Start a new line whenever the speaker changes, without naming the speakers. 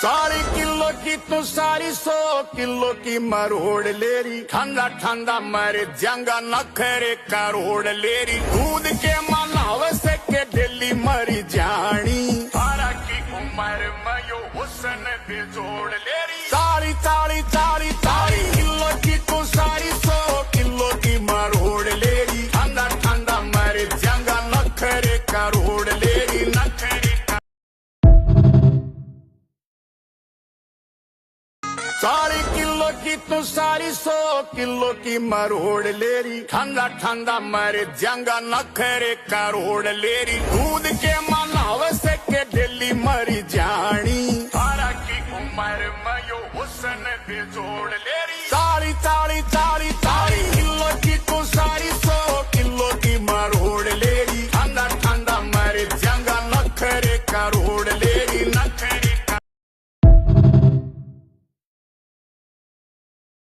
Kilo की तू 100 kilo की मरोड़ लेरी, ठंडा ठंडा मरे जंगा नखरे करोड़ लेरी, दूध के मलाव से के दिल्ली मरी जानी, 12 की उम्र में यो हुसन दे जोड़ लेरी। 40 किलो की तू 100 किलो की मरोड़ लेरी, ठंडा ठंडा मरे जंगा नखरे करोड़ लेरी, नखरे 40 किलो की तू 100 किलो की मरोड़ लेरी, ठंडा ठंडा मरे जंगा नखरे करोड़ लेरी, दूध के मलाव से के दिल्ली मरी जानी, 12 की उम्र में यो हुसन दे जोड़ ले।